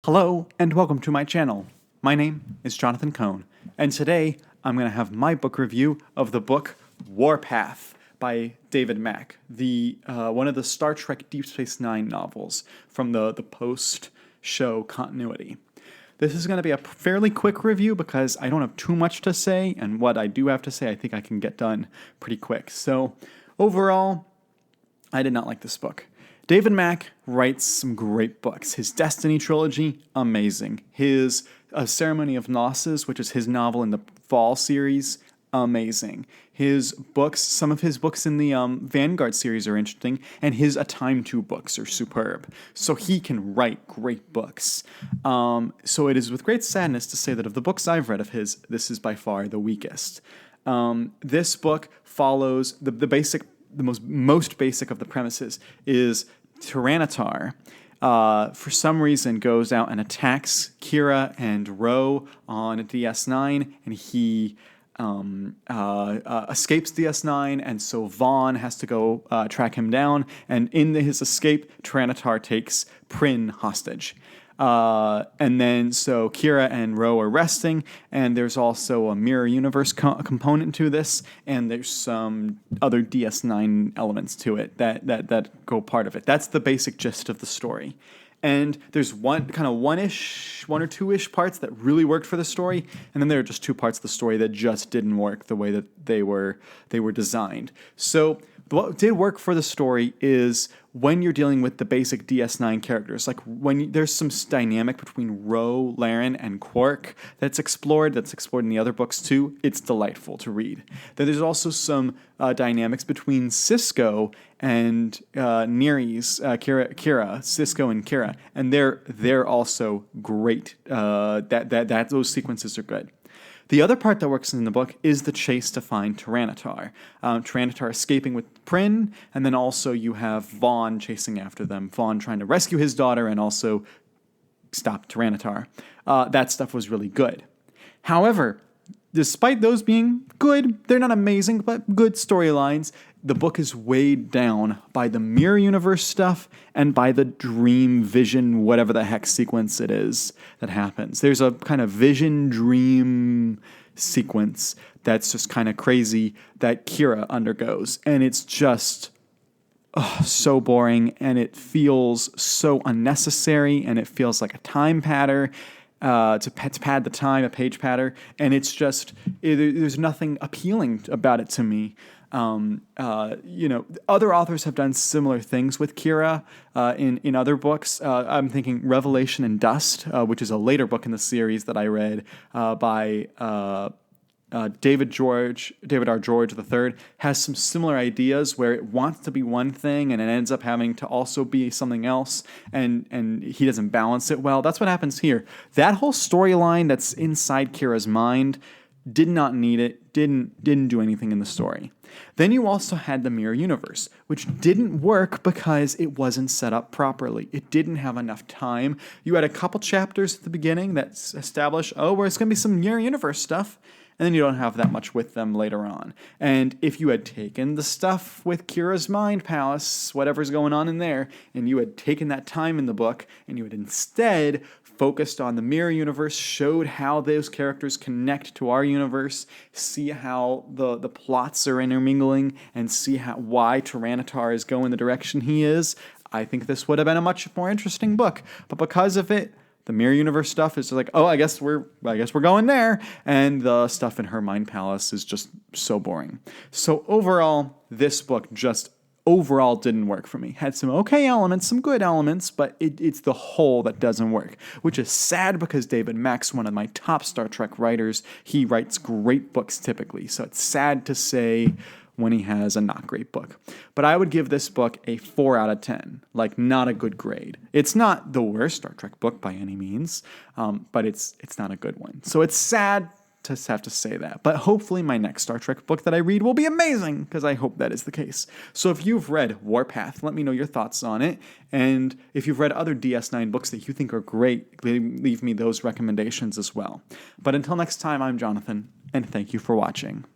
Hello and welcome to my channel. My name is Jonathan Cohn, and today I'm going to have my book review of the book Warpath by David Mack, the one of the Star Trek Deep Space Nine novels from the post-show continuity. This is going to be a fairly quick review because I don't have too much to say, and what I do have to say I think I can get done pretty quick. So overall, I did not like this book. David Mack writes some great books. His Destiny trilogy, amazing. His Ceremony of Gnosis, which is his novel in the Fall series, amazing. His books, some of his books in the Vanguard series are interesting, and his A Time To books are superb. So he can write great books. So it is with great sadness to say that of the books I've read of his, this is by far the weakest. This book follows the most basic of the premises is Tyranitar, for some reason, goes out and attacks Kira and Ro on DS9, and he escapes DS9, and so Vaughn has to go track him down, and in his escape, Tyranitar takes Prin hostage. And then so Kira and Ro are resting, and there's also a mirror universe component to this, and there's some other DS9 elements to it that go part of it. That's the basic gist of the story. And there's one or two-ish parts that really worked for the story, and then there are just two parts of the story that just didn't work the way that they were designed. So what did work for the story is when you're dealing with the basic DS9 characters, like when there's some dynamic between Ro, Laren, and Quark that's explored in the other books too, it's delightful to read. Then there's also some dynamics between Cisco and Nere's, Cisco and Kira, and they're also great. Those sequences are good. The other part that works in the book is the chase to find Tyranitar. Tyranitar escaping with Prin, and then also you have Vaughn chasing after them. Vaughn trying to rescue his daughter and also stop Tyranitar. That stuff was really good. However, despite those being good, they're not amazing, but good storylines, the book is weighed down by the mirror universe stuff and by the dream vision, whatever the heck sequence it is that happens. There's a kind of vision dream sequence that's just kind of crazy that Kira undergoes. And it's just so boring, and it feels so unnecessary, and it feels like a time pattern. To pad the time, a page pattern, and it's just there's nothing appealing about it to me. Other authors have done similar things with Kira in other books. I'm thinking Revelation and Dust, which is a later book in the series that I read by David R. George III, has some similar ideas where it wants to be one thing and it ends up having to also be something else, and he doesn't balance it well. That's what happens here. That whole storyline that's inside Kira's mind did not need it, didn't do anything in the story. Then you also had the mirror universe, which didn't work because it wasn't set up properly. It didn't have enough time. You had a couple chapters at the beginning that establish, where it's going to be some mirror universe stuff, and then you don't have that much with them later on. And if you had taken the stuff with Kira's Mind Palace, whatever's going on in there, and you had taken that time in the book, and you had instead focused on the mirror universe, showed how those characters connect to our universe, see how the plots are intermingling, and see why Tyranitar is going the direction he is, I think this would have been a much more interesting book. But because of it, the mirror universe stuff is like, I guess we're going there, and the stuff in her mind palace is just so boring. So overall, this book just overall didn't work for me. Had some okay elements, some good elements, but it's the whole that doesn't work, which is sad because David Mack's one of my top Star Trek writers. He writes great books typically, so it's sad to say when he has a not great book. But I would give this book a 4 out of 10, like not a good grade. It's not the worst Star Trek book by any means, but it's not a good one. So it's sad to have to say that. But hopefully my next Star Trek book that I read will be amazing, because I hope that is the case. So if you've read Warpath, let me know your thoughts on it. And if you've read other DS9 books that you think are great, leave me those recommendations as well. But until next time, I'm Jonathan, and thank you for watching.